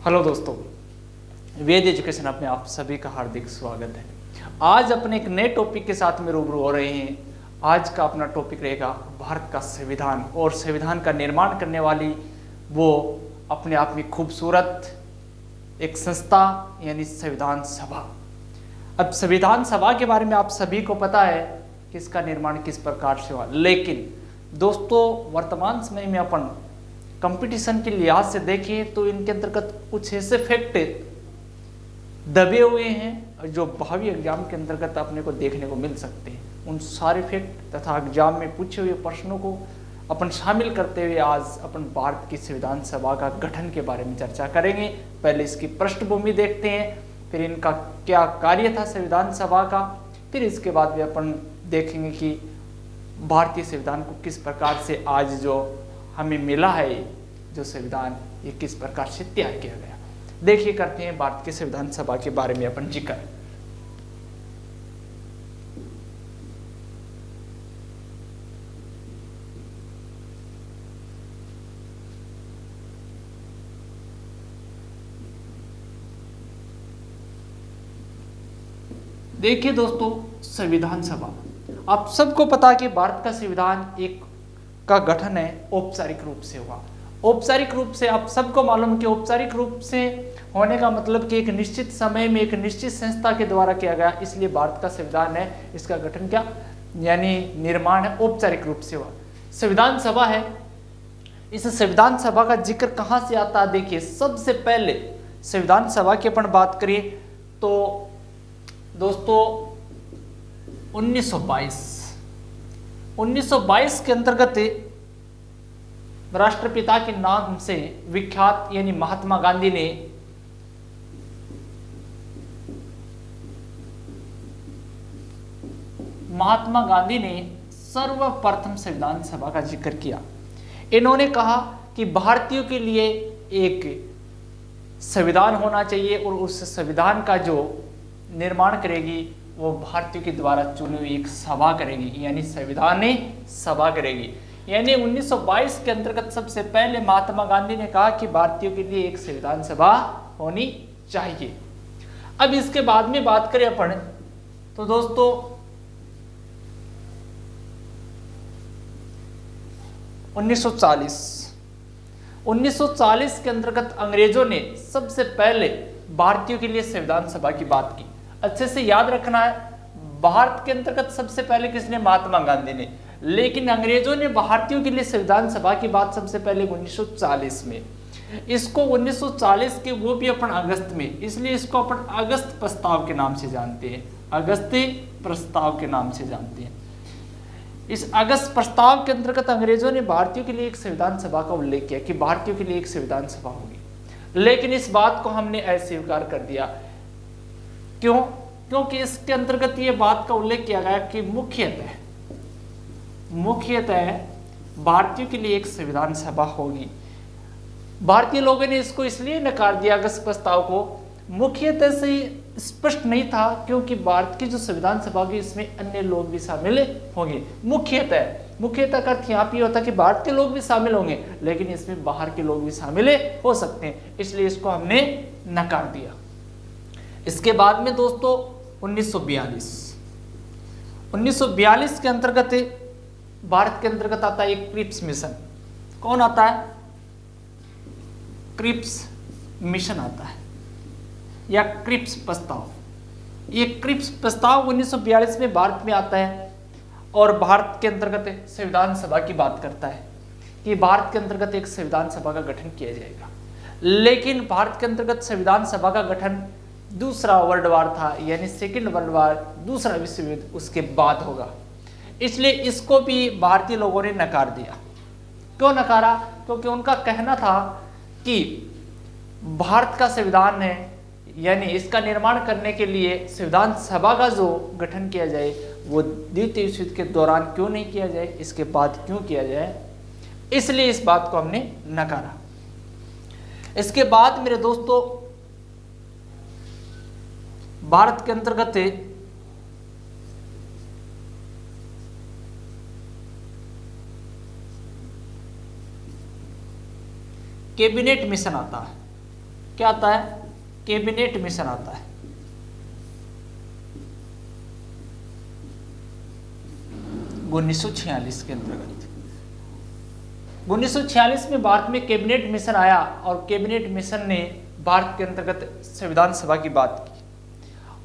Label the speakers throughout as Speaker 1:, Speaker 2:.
Speaker 1: Hello दोस्तों, वेद education में आप सभी का हार्दिक स्वागत है। आज अपने एक नए टॉपिक के साथ में रूबरू हो रहे हैं। आज का अपना टॉपिक रहेगा भारत का संविधान और संविधान का निर्माण करने वाली वो अपने आप में खूबसूरत एक संस्था यानी संविधान सभा। अब संविधान सभा के बारे में आप सभी को पता है कि इसका निर्माण किस प्रकार से हुआ, लेकिन दोस्तों वर्तमान समय में अपन कंपटीशन के लिहाज से देखें तो इनके अंतर्गत कुछ ऐसे फैक्ट दबे हुए हैं जो भावी एग्जाम के अंतर्गत अपने को देखने को मिल सकते हैं। उन सारे फैक्ट तथा एग्जाम में पूछे हुए प्रश्नों को अपन शामिल करते हुए आज अपन भारत की संविधान सभा का गठन के बारे में चर्चा करेंगे। पहले इसकी पृष्ठभूमि देखते हैं, फिर इनका क्या कार्य था संविधान सभा का, फिर इसके बाद भी अपन देखेंगे कि भारतीय संविधान को किस प्रकार से आज जो हमें मिला है जो संविधान ये किस प्रकार से तैयार किया गया। देखिए करते हैं भारत के संविधान सभा के बारे में अपन जिक्र। देखिए दोस्तों, संविधान सभा आप सबको पता है कि भारत का संविधान एक का गठन है औपचारिक रूप से हुआ। औपचारिक रूप से आप सबको मालूम कि औपचारिक रूप से होने का मतलब कि एक निश्चित समय में एक निश्चित संस्था के द्वारा किया गया, इसलिए भारत का संविधान है इसका गठन क्या यानी निर्माण है औपचारिक रूप से हुआ। संविधान सभा है, इस संविधान सभा का जिक्र कहाँ से आता है। देखिए सबसे पहले संविधान सभा की अपन बात करें तो दोस्तों 1922 के अंतर्गत राष्ट्रपिता के नाम से विख्यात यानी महात्मा गांधी ने सर्वप्रथम संविधान सभा का जिक्र किया। इन्होंने कहा कि भारतीयों के लिए एक संविधान होना चाहिए और उस संविधान का जो निर्माण करेगी वो भारतीयों के द्वारा चुनी हुई एक सभा करेगी यानी संविधान सभा करेगी। यानी 1922 के अंतर्गत सबसे पहले महात्मा गांधी ने कहा कि भारतीयों के लिए एक संविधान सभा होनी चाहिए। अब इसके बाद में बात करें अपन तो दोस्तों 1940 के अंतर्गत अंग्रेजों ने सबसे पहले भारतीयों के लिए संविधान सभा की बात की। अच्छे से याद रखना है, भारत के अंतर्गत सबसे पहले किसने, महात्मा गांधी ने, लेकिन अंग्रेजों ने भारतीयों के लिए संविधान सभा की बात सबसे पहले 1940 में। इसको 1940 के वो भी अपन अगस्त में, इसलिए इसको अपन अगस्त प्रस्ताव के नाम से जानते हैं, अगस्त प्रस्ताव के नाम से जानते हैं। इस अगस्त प्रस्ताव के अंतर्गत अंग्रेजों ने भारतीयों के लिए एक संविधान सभा का उल्लेख किया कि भारतीयों के लिए एक संविधान सभा होगी, लेकिन इस बात को हमने अस्वीकार कर दिया। क्यों? क्योंकि इसके अंतर्गत ये बात का उल्लेख किया गया कि मुख्यतः भारतीयों के लिए एक संविधान सभा होगी। भारतीय लोगों ने इसको इसलिए नकार दिया अगस्त प्रस्ताव को, मुख्यतः से स्पष्ट नहीं था क्योंकि भारत की जो संविधान सभा होगी इसमें अन्य लोग भी शामिल होंगे। मुख्यतः का अर्थ यहाँ पे होता है कि भारत के लोग भी शामिल होंगे, लेकिन इसमें बाहर के लोग भी शामिल हो सकते हैं, इसलिए इसको हमने नकार दिया। इसके बाद में दोस्तों 1942 के अंतर्गत भारत के अंतर्गत आता है एक क्रिप्स मिशन। कौन आता है? क्रिप्स मिशन आता है या क्रिप्स प्रस्ताव। ये क्रिप्स प्रस्ताव 1942 में भारत में आता है और भारत के अंतर्गत संविधान सभा की बात करता है कि भारत के अंतर्गत एक संविधान सभा का गठन किया जाएगा। लेकिन भारत के अंतर्गत संविधान सभा का गठन दूसरा वर्ल्ड वार था यानी सेकेंड वर्ल्ड वार, दूसरा विश्व युद्ध उसके बाद होगा, इसलिए इसको भी भारतीय लोगों ने नकार दिया। क्यों नकारा? क्योंकि उनका कहना था कि भारत का संविधान है यानी इसका निर्माण करने के लिए संविधान सभा का जो गठन किया जाए वो द्वितीय विश्व युद्ध के दौरान क्यों नहीं किया जाए, इसके बाद क्यों किया जाए, इसलिए इस बात को हमने नकारा। इसके बाद मेरे दोस्तों भारत के अंतर्गत कैबिनेट मिशन आता है। क्या आता है, कैबिनेट मिशन आता है। उन्नीस सौ 46 के अंतर्गत 1946 में भारत में कैबिनेट मिशन आया और कैबिनेट मिशन ने भारत के अंतर्गत संविधान सभा की बात की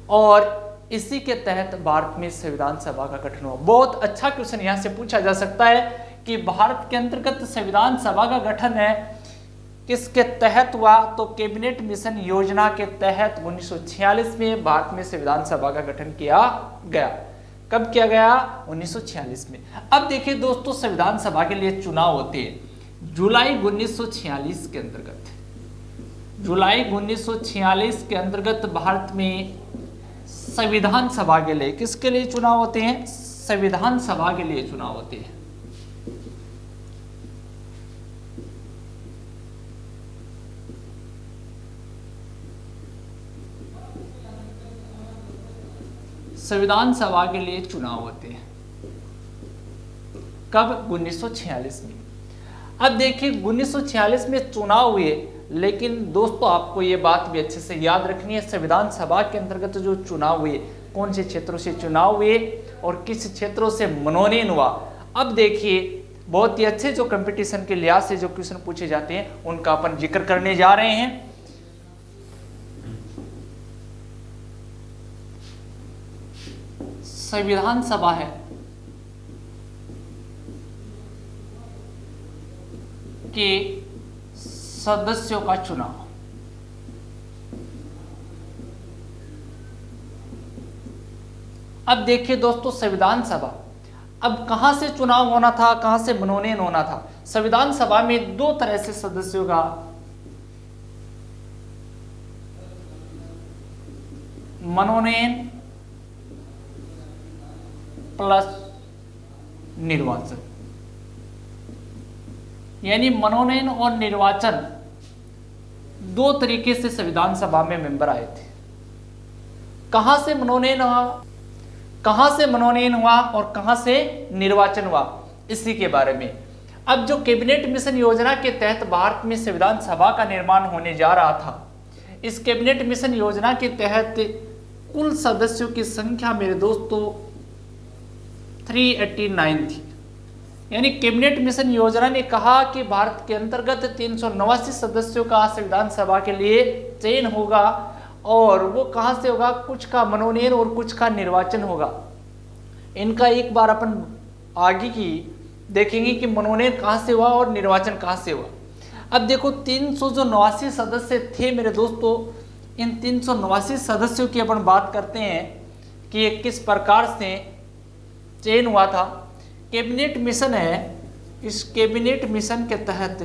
Speaker 1: और इसी के तहत भारत में संविधान सभा का गठन हुआ। बहुत अच्छा क्वेश्चन यहाँ से पूछा जा सकता है कि भारत के अंतर्गत संविधान सभा का गठन है किसके तहत हुआ, तो कैबिनेट मिशन योजना के तहत 1946 में भारत में संविधान सभा का गठन किया गया। कब किया गया, 1946 में। अब देखिए दोस्तों, संविधान सभा के लिए चुनाव होते हैं जुलाई 1946 के अंतर्गत। जुलाई 1946 के अंतर्गत भारत में संविधान सभा के लिए, किसके लिए चुनाव होते हैं, संविधान सभा के लिए चुनाव होते हैं। संविधान सभा के लिए चुनाव होते हैं कब, 1946 में। अब देखिए 1946 में चुनाव हुए, लेकिन दोस्तों आपको ये बात भी अच्छे से याद रखनी है, संविधान सभा के अंतर्गत जो चुनाव हुए, कौन से क्षेत्रों से चुनाव हुए और किस क्षेत्रों से मनोनयन हुआ। अब देखिए बहुत ही अच्छे जो कंपटीशन के लिहाज से जो क्वेश्चन पूछे जाते हैं उनका अपन जिक्र करने जा रहे हैं। संविधान सभा है के सदस्यों का चुनाव। अब देखिए दोस्तों, संविधान सभा, अब कहां से चुनाव होना था, कहां से मनोनयन होना था। संविधान सभा में दो तरह से सदस्यों का मनोनयन प्लस निर्वाचन, यानी मनोनयन और निर्वाचन दो तरीके से संविधान सभा में मेंबर आए थे। कहां से मनोनयन हुआ, कहां से मनोनयन हुआ और कहां से निर्वाचन हुआ, इसी के बारे में। अब जो कैबिनेट मिशन योजना के तहत भारत में संविधान सभा का निर्माण होने जा रहा था, इस कैबिनेट मिशन योजना के तहत कुल सदस्यों की संख्या मेरे दोस्तों 389 थी। यानी कैबिनेट मिशन योजना ने कहा कि भारत के अंतर्गत 389 सदस्यों का संविधान सभा के लिए चयन होगा और वो कहां से होगा, कुछ का मनोनयन और कुछ का निर्वाचन होगा। इनका एक बार अपन आगे की देखेंगे कि मनोनयन कहां से हुआ और निर्वाचन कहां से हुआ। अब देखो 389 सदस्य थे मेरे दोस्तों, इन 389 सदस्यों की अपन बात करते हैं कि ये किस प्रकार से चयन हुआ था। कैबिनेट मिशन है, इस कैबिनेट मिशन के तहत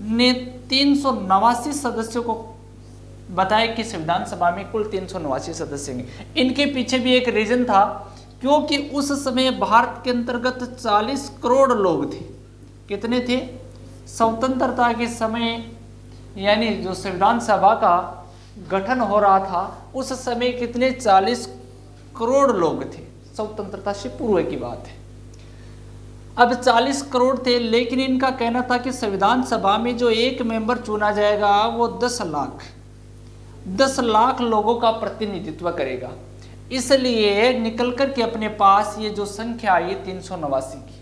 Speaker 1: ने 389 सदस्यों को बताया कि संविधान सभा में कुल 389 सदस्य हैं। इनके पीछे भी एक रीजन था, क्योंकि उस समय भारत के अंतर्गत 40 करोड़ लोग थे। कितने थे, स्वतंत्रता के समय, यानी जो संविधान सभा का गठन हो रहा था उस समय कितने, 40 करोड़ लोग थे। स्वतंत्रता से पूर्व की बात है। अब 40 करोड़ थे, लेकिन इनका कहना था कि संविधान सभा में जो एक मेंबर चुना जाएगा वो 10 लाख लोगों का प्रतिनिधित्व करेगा। इसलिए निकल कर के अपने पास ये जो संख्या आई 389 की।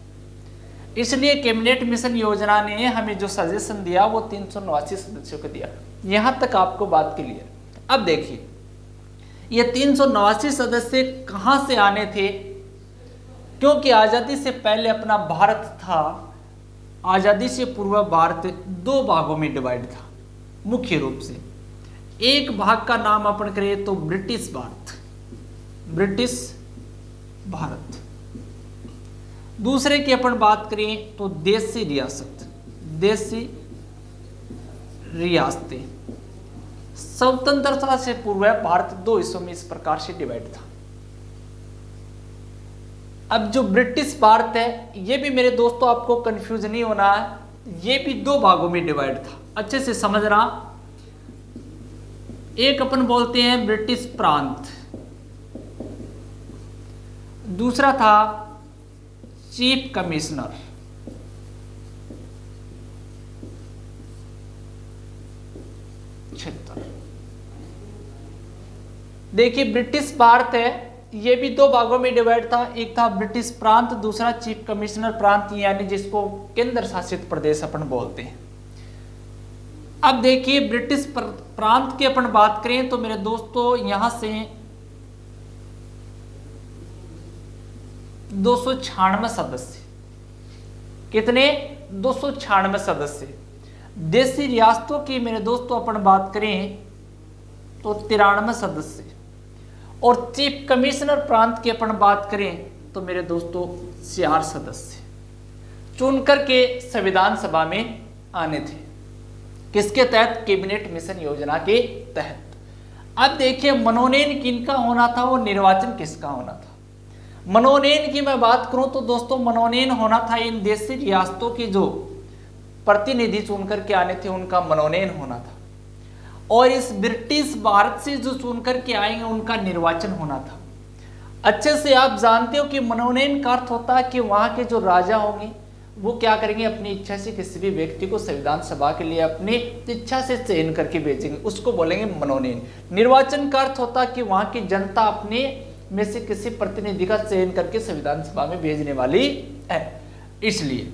Speaker 1: इसलिए कैबिनेट मिशन योजना ने हमें जो सजेशन दिया वो 389 सदस्यों को दिया। यहां तक आपको बात क्लियर। अब देखिए ये 389 सदस्य कहां से आने थे, क्योंकि आजादी से पहले अपना भारत था, आजादी से पूर्व भारत दो भागों में डिवाइड था मुख्य रूप से। एक भाग का नाम अपन करें तो ब्रिटिश भारत, ब्रिटिश भारत। दूसरे की अपन बात करें तो देशी रियासत, देशी रियासतें। स्वतंत्रता से पूर्व भारत दो हिस्सों में इस प्रकार से डिवाइड था। अब जो ब्रिटिश भारत है ये भी मेरे दोस्तों आपको कंफ्यूज नहीं होना है, ये भी दो भागों में डिवाइड था, अच्छे से समझना। एक अपन बोलते हैं ब्रिटिश प्रांत, दूसरा था चीफ कमिश्नर। क्षेत्र। देखिए ब्रिटिश भारत है, ये भी दो भागों में डिवाइड था, एक था ब्रिटिश प्रांत, दूसरा चीफ कमिश्नर प्रांत, यानी जिसको केंद्र शासित प्रदेश अपन बोलते हैं। अब देखिए ब्रिटिश प्रांत की अपन बात करें तो मेरे दोस्तों यहां से 296 सदस्य, कितने 296 सदस्य। देशी रियासतों की मेरे दोस्तों अपन बात करें तो 93 सदस्य, और चीफ कमिश्नर प्रांत की अपन बात करें तो मेरे दोस्तों 4 सदस्य चुन करके संविधान सभा में आने थे। किसके तहत? कैबिनेट मिशन योजना के तहत। अब देखिए मनोनयन किनका होना था, वो निर्वाचन किसका होना था। मनोनयन की मैं बात करूं तो दोस्तों मनोनयन होना था इन देशी रियासतों की जो प्रतिनिधि चुन करके आने थे उनका मनोनयन होना था, और इस ब्रिटिश भारत से जो चुन करके आएंगे उनका निर्वाचन होना था। अच्छे से आप जानते हो कि मनोनयन का अर्थ होता है कि वहां के जो राजा होंगे वो क्या करेंगे, अपनी इच्छा से किसी भी व्यक्ति को संविधान सभा के लिए अपनी इच्छा से चयन करके भेजेंगे, उसको बोलेंगे मनोनयन। निर्वाचन का अर्थ होता है कि वहां की जनता अपने में से किसी प्रतिनिधि का चयन करके संविधान सभा में भेजने वाली है। इसलिए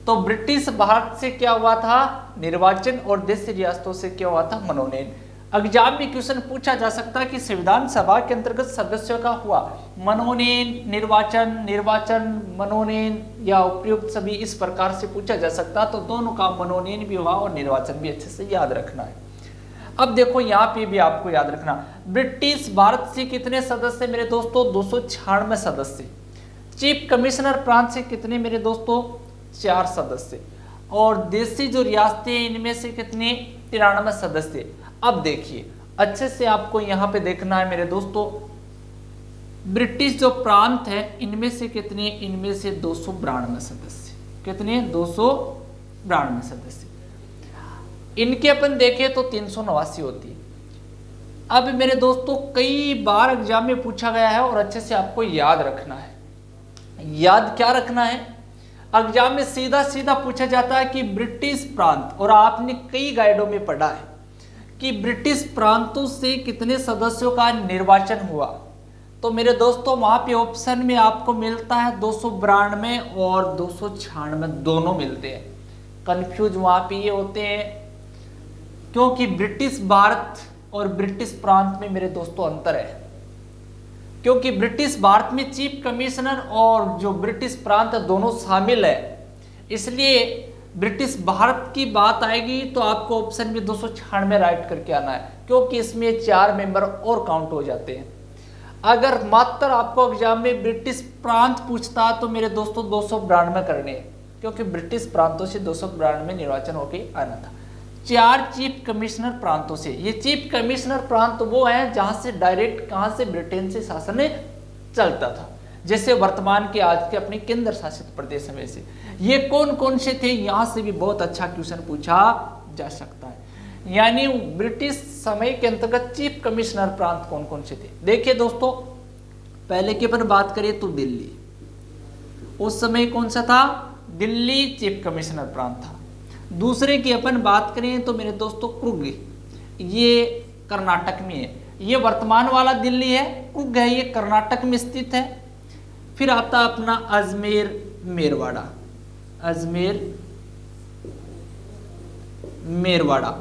Speaker 1: तो ब्रिटिश भारत से क्या हुआ था, निर्वाचन, और देशी रियासतों से क्या हुआ था, मनोनयन। एग्जाम में क्वेश्चन पूछा जा सकता है कि संविधान सभा के अंतर्गत सदस्यों का हुआ मनोनयन, निर्वाचन, निर्वाचन, मनोनयन या उपयुक्त सभी, इस प्रकार से पूछा जा सकता। तो दोनों का मनोनयन भी हुआ और निर्वाचन भी, अच्छे से याद रखना है। अब देखो यहाँ पे भी आपको याद रखना, ब्रिटिश भारत से कितने सदस्य मेरे दोस्तों, 296 सदस्य। चीफ कमिश्नर प्रांत से कितने मेरे दोस्तों, 4 सदस्य, और देशी जो रियासतें इनमें से कितने, 93 सदस्य। अब देखिए अच्छे से आपको यहाँ पे देखना है मेरे दोस्तों, ब्रिटिश जो प्रांत है इनमें से कितने, इनमें से 292 सदस्य, कितने, 292 सदस्य। इनके अपन देखें तो 389 होती है। अब मेरे दोस्तों कई बार एग्जाम में पूछा गया है और अच्छे से आपको याद रखना है। याद क्या रखना है, एग्जाम में सीधा सीधा पूछा जाता है कि ब्रिटिश प्रांत, और आपने कई गाइडों में पढ़ा है कि ब्रिटिश प्रांतों से कितने सदस्यों का निर्वाचन हुआ। तो मेरे दोस्तों वहां पे ऑप्शन में आपको मिलता है 292 और 296 दोनों मिलते हैं। कंफ्यूज वहां पे ये होते हैं क्योंकि ब्रिटिश भारत और ब्रिटिश प्रांत में मेरे दोस्तों अंतर है, क्योंकि ब्रिटिश भारत में चीफ कमिश्नर और जो ब्रिटिश प्रांत है दोनों शामिल है। इसलिए ब्रिटिश भारत की बात आएगी तो आपको ऑप्शन में 296 राइट करके आना है, क्योंकि इसमें 4 मेंबर और काउंट हो जाते हैं। अगर मात्र आपको एग्जाम में ब्रिटिश प्रांत पूछता तो मेरे दोस्तों 292 करने, क्योंकि ब्रिटिश प्रांतों से 292 निर्वाचन होके आना था। 4 चीफ कमिश्नर प्रांतों से, ये चीफ कमिश्नर प्रांत वो हैं जहां से डायरेक्ट कहां से, ब्रिटेन से शासन चलता था, जैसे वर्तमान के आज के अपने केंद्र शासित प्रदेश में से। ये कौन कौन से थे, यहां से भी बहुत अच्छा क्वेश्चन पूछा जा सकता है। यानी ब्रिटिश समय के अंतर्गत चीफ कमिश्नर प्रांत कौन कौन से थे। देखिए दोस्तों पहले की अपन बात करें तो दिल्ली, उस समय कौन सा था, दिल्ली चीफ कमिश्नर प्रांत था। दूसरे की अपन बात करें तो मेरे दोस्तों कुर्ग, ये कर्नाटक में है, ये वर्तमान वाला दिल्ली है, कुर्ग है ये कर्नाटक में स्थित है। फिर आता अपना अजमेर मेरवाड़ा, अजमेर मेरवाड़ा,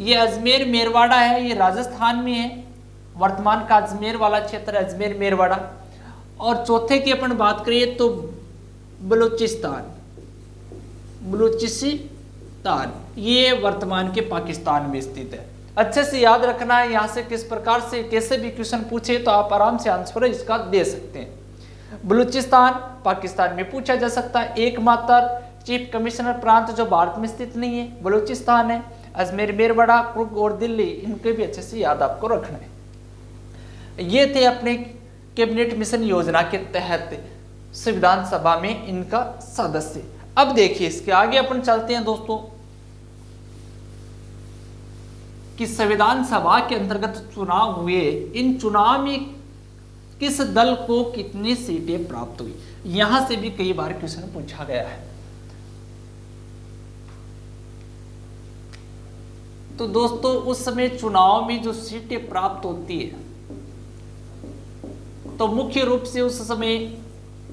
Speaker 1: ये अजमेर मेरवाड़ा है, ये राजस्थान में है, वर्तमान का अजमेर वाला क्षेत्र अजमेर मेरवाड़ा। और चौथे की अपन बात करें तो बलूचिस्तान, बलूचिस्तान ये वर्तमान के पाकिस्तान में स्थित है। अच्छे से याद रखना है, यहाँ से किस प्रकार से कैसे भी क्वेश्चन पूछे तो आप आराम से आंसर इसका दे सकते हैं। बलूचिस्तान पाकिस्तान में पूछा जा सकता है। एकमात्र चीफ कमिश्नर प्रांत जो भारत में स्थित नहीं है बलूचिस्तान है। अजमेर मेरवाड़ा, कुर्ग और दिल्ली, इनके भी अच्छे से याद आपको रखना है। ये थे अपने कैबिनेट मिशन योजना के तहत संविधान सभा में इनका सदस्य। अब देखिए इसके आगे अपन चलते हैं दोस्तों कि संविधान सभा के अंतर्गत चुनाव हुए, इन चुनाव में किस दल को कितनी सीटें प्राप्त हुई। यहां से भी कई बार क्वेश्चन पूछा गया है। तो दोस्तों उस समय चुनाव में जो सीटें प्राप्त होती है तो मुख्य रूप से उस समय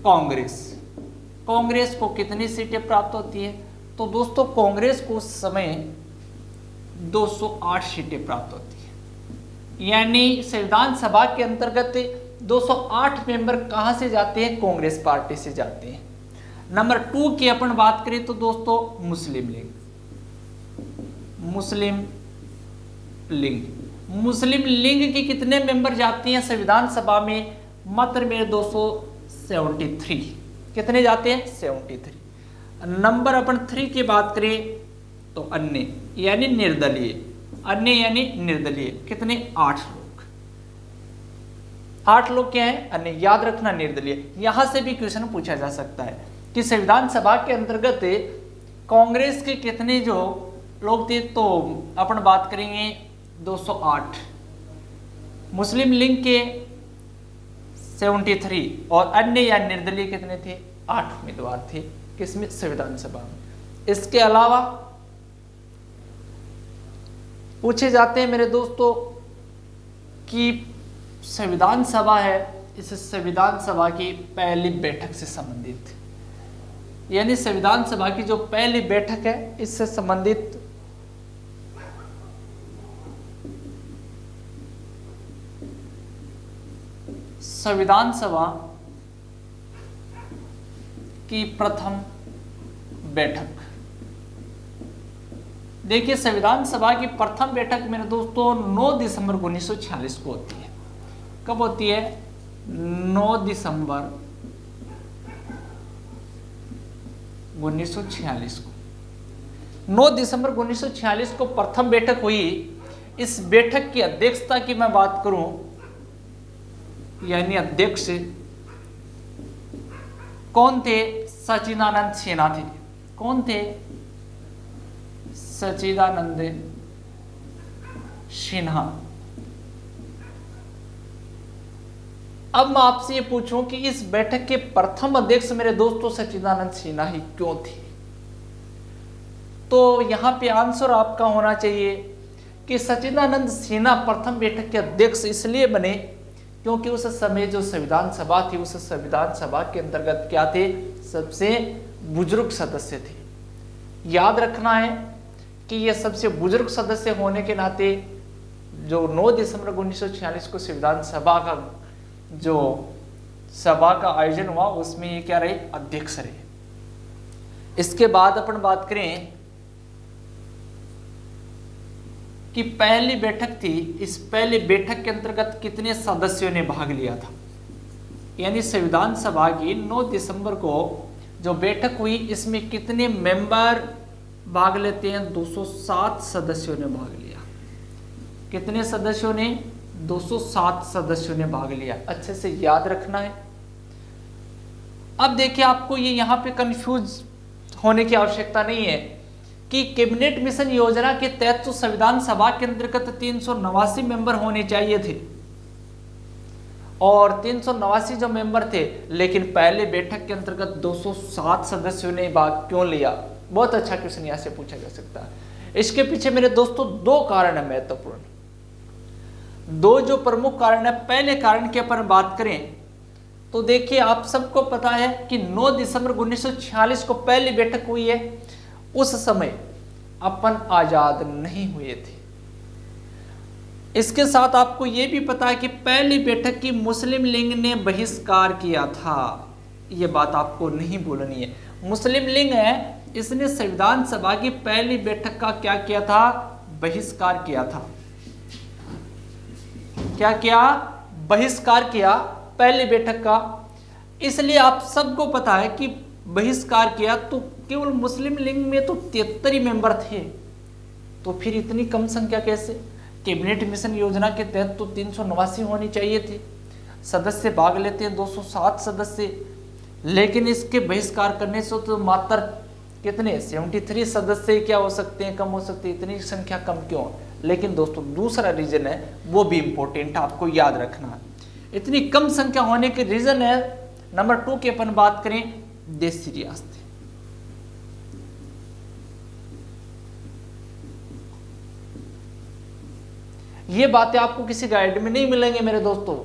Speaker 1: कांग्रेस को कितनी सीटें प्राप्त होती है। तो दोस्तों कांग्रेस को उस समय 208 सीटें प्राप्त होती है, यानी संविधान सभा के अंतर्गत 208 मेंबर कहां से जाते हैं, कांग्रेस पार्टी से जाते हैं। नंबर 2 की अपन बात करें तो दोस्तों मुस्लिम लीग की कितने मेंबर जाती हैं संविधान सभा में, मात्र में 273। कितने जाते हैं, 73। नंबर अपन 3 की बात करें तो अन्य यानी निर्दलीय, कितने, 8 लोग क्या है, अन्य। याद रखना निर्दलीय। यहां से भी क्वेश्चन पूछा जा सकता है कि संविधान सभा के अंतर्गत कांग्रेस के कितने जो लोग थे, तो अपन बात करेंगे 208, मुस्लिम लीग के 73 और अन्य या निर्दलीय कितने थे, 8 उम्मीदवार थे किसमें, संविधान सभा में। इसके अलावा पूछे जाते हैं मेरे दोस्तों कि संविधान सभा है, इस संविधान सभा की पहली बैठक से संबंधित, यानी संविधान सभा की जो पहली बैठक है इससे संबंधित संविधान सभा की प्रथम बैठक। देखिए संविधान सभा की प्रथम बैठक मेरे दोस्तों 9 दिसंबर 1946 को होती है। कब होती है, 9 दिसंबर 1946 को। 9 दिसंबर 1946 को प्रथम बैठक हुई। इस बैठक की अध्यक्षता की मैं बात करूं, यानी अध्यक्ष कौन थे, सच्चिदानंद सिन्हा थे। कौन थे, सच्चिदानंद सिन्हा। अब मैं आपसे ये पूछूं कि इस बैठक के प्रथम अध्यक्ष मेरे दोस्तों सच्चिदानंद सिन्हा ही क्यों थे। तो यहां पे आंसर आपका होना चाहिए कि सच्चिदानंद सिन्हा प्रथम बैठक के अध्यक्ष इसलिए बने क्योंकि उस समय जो संविधान सभा थी, उस संविधान सभा के अंतर्गत क्या थे, सबसे बुजुर्ग सदस्य थे। याद रखना है कि ये सबसे बुजुर्ग सदस्य होने के नाते जो 9 दिसंबर 1946 को संविधान सभा का जो सभा का आयोजन हुआ उसमें ये क्या रहे, अध्यक्ष रहे। इसके बाद अपन बात करें कि पहली बैठक थी, इस पहली बैठक के अंतर्गत कितने सदस्यों ने भाग लिया था, यानी संविधान सभा की 9 दिसंबर को जो बैठक हुई इसमें कितने मेंबर भाग लेते हैं, 207 सदस्यों ने भाग लिया। कितने सदस्यों ने, 207 सदस्यों ने भाग लिया। अच्छे से याद रखना है। अब देखिए आपको ये यहाँ पे कंफ्यूज होने की आवश्यकता नहीं है कि कैबिनेट मिशन योजना के तहत तो संविधान सभा के अंतर्गत 389 मेंबर होने चाहिए थे और 389 जो मेंबर थे, लेकिन पहले बैठक के अंतर्गत 207 सदस्यों ने भाग क्यों लिया। बहुत अच्छा क्वेश्चन यहां से पूछा जा सकता है। इसके पीछे मेरे दोस्तों 2 कारण है महत्वपूर्ण, 2 जो प्रमुख कारण है। पहले कारण की अपन बात करें तो देखिए आप सबको पता है कि 9 दिसंबर 1946 को पहली बैठक हुई है। उस समय अपन आजाद नहीं हुए थे। इसके साथ आपको यह भी पता है कि पहली बैठक की मुस्लिम लीग ने बहिष्कार किया था। यह बात आपको नहीं भूलनी है। मुस्लिम लीग है, इसने संविधान सभा की पहली बैठक का क्या किया था, बहिष्कार किया था। क्या किया, बहिष्कार किया पहली बैठक का। इसलिए आप सबको पता है कि बहिष्कार किया तो केवल मुस्लिम लीग में तो 73 मेंबर थे, तो फिर इतनी कम संख्या कैसे। कैबिनेट मिशन योजना के तहत तो 389 होनी चाहिए थी, सदस्य भाग लेते हैं 207 सदस्य, लेकिन इसके बहिष्कार करने से तो मात्र कितने 73 सदस्य क्या हो सकते हैं, कम हो सकते हैं। इतनी संख्या कम क्यों। लेकिन दोस्तों दूसरा रीजन है, वो भी इंपॉर्टेंट आपको याद रखना है। इतनी कम संख्या होने के रीजन है। नंबर 2 की अपन बात करें, देशी रियासतें। ये बातें आपको किसी गाइड में नहीं मिलेंगे मेरे दोस्तों,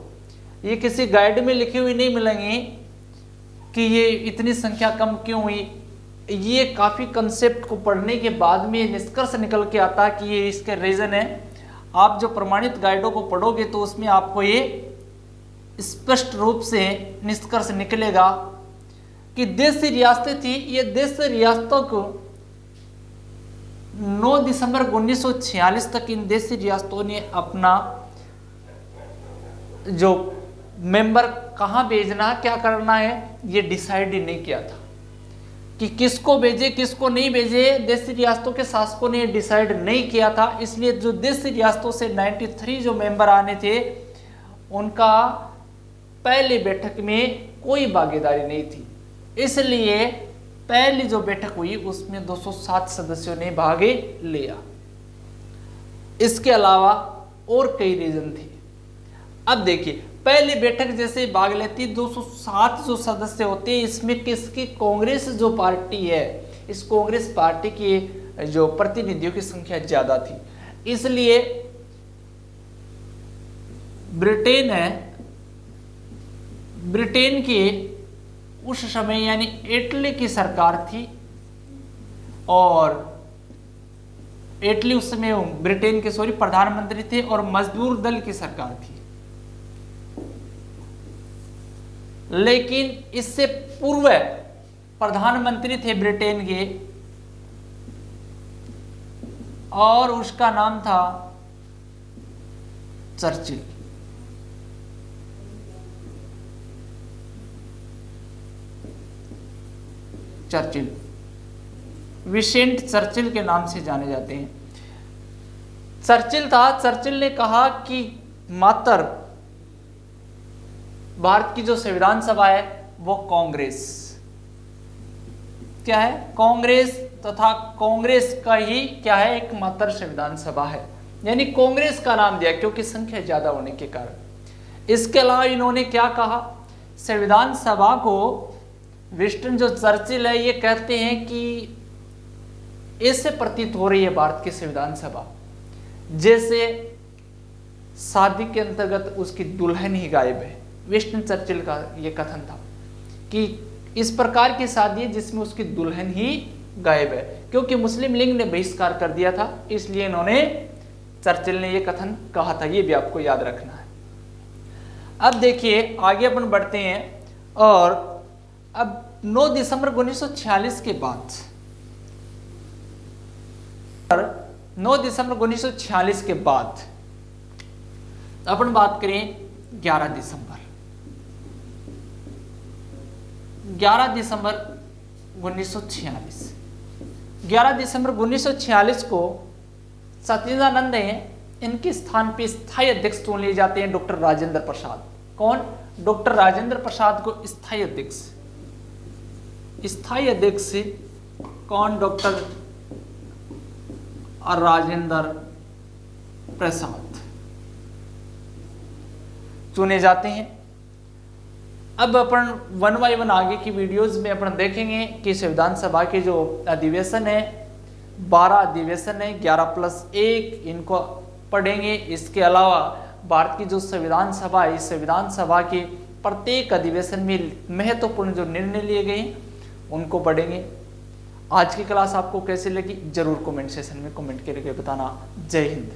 Speaker 1: ये किसी गाइड में लिखी हुई नहीं मिलेंगी कि ये इतनी संख्या कम क्यों हुई। ये काफ़ी कंसेप्ट को पढ़ने के बाद में निष्कर्ष निकल के आता है कि ये इसके रीज़न है। आप जो प्रमाणित गाइडों को पढ़ोगे तो उसमें आपको ये स्पष्ट रूप से निष्कर्ष निकलेगा कि देशी रियासतें थी। ये देशी रियासतों को 9 दिसंबर 1946 तक इन देशी रियासतों ने अपना जो मेंबर कहाँ भेजना, क्या करना है, ये डिसाइड ही नहीं किया था कि किसको भेजे किसको नहीं भेजे। देशी रियासतों के शासकों ने डिसाइड नहीं किया था, इसलिए जो देशी रियासतों से 93 जो मेंबर आने थे उनका पहली बैठक में कोई भागीदारी नहीं थी। इसलिए पहली जो बैठक हुई उसमें 207 सदस्यों ने भाग लिया। इसके अलावा और कई रीजन थे। अब देखिए, पहली बैठक जैसे भाग लेती 207 जो सदस्य होते हैं, इसमें किसकी, कांग्रेस जो पार्टी है, इस कांग्रेस पार्टी की जो प्रतिनिधियों की संख्या ज्यादा थी। इसलिए ब्रिटेन है, ब्रिटेन के उस समय यानी इटली की सरकार थी, और इटली उस समय ब्रिटेन के प्रधानमंत्री थे, और मजदूर दल की सरकार थी। लेकिन इससे पूर्व प्रधानमंत्री थे ब्रिटेन के, और उसका नाम था चर्चिल। चर्चिल विसेंट चर्चिल के नाम से जाने जाते हैं। चर्चिल था, चर्चिल ने कहा कि मात्र भारत की जो संविधान सभा है वो कांग्रेस, क्या है, कांग्रेस तथा कांग्रेस का ही क्या है, एक मात्र संविधान सभा है, यानी कांग्रेस का नाम दिया क्योंकि संख्या ज्यादा होने के कारण। इसके अलावा इन्होंने क्या कहा, संविधान सभा को विंस्टन जो चर्चिल है ये कहते हैं कि ऐसे प्रतीत हो रही है भारत की संविधान सभा जैसे शादी के अंतर्गत उसकी दुल्हन ही गायब है। विंस्टन चर्चिल का ये कथन था कि इस प्रकार की शादी है जिसमें उसकी दुल्हन ही गायब है, क्योंकि मुस्लिम लीग ने बहिष्कार कर दिया था, इसलिए इन्होंने, चर्चिल ने ये कथन कहा था। ये भी आपको याद रखना है। अब देखिए आगे अपन बढ़ते हैं, और अब 9 दिसंबर 1946 के बाद, 9 दिसंबर 1946 के बाद अपन बात करें 11 दिसंबर 1946। 11 दिसंबर 1946 को सच्चिदानंद हैं, इनके स्थान पे स्थायी अध्यक्ष चुन लिए जाते हैं डॉक्टर राजेंद्र प्रसाद। कौन, डॉक्टर राजेंद्र प्रसाद को स्थायी अध्यक्ष, स्थायी अध्यक्ष कौन, डॉक्टर राजेंद्र प्रसाद चुने जाते हैं। अब अपन 1 बाय 1 आगे की वीडियोस में अपन देखेंगे कि संविधान सभा के जो अधिवेशन है 12 अधिवेशन है, 11+1 इनको पढ़ेंगे। इसके अलावा भारत की जो संविधान सभा है, इस संविधान सभा के प्रत्येक अधिवेशन में महत्वपूर्ण जो निर्णय लिए गए उनको पढ़ेंगे। आज की क्लास आपको कैसी लगी जरूर कमेंट सेशन में कमेंट करके बताना। जय हिंद।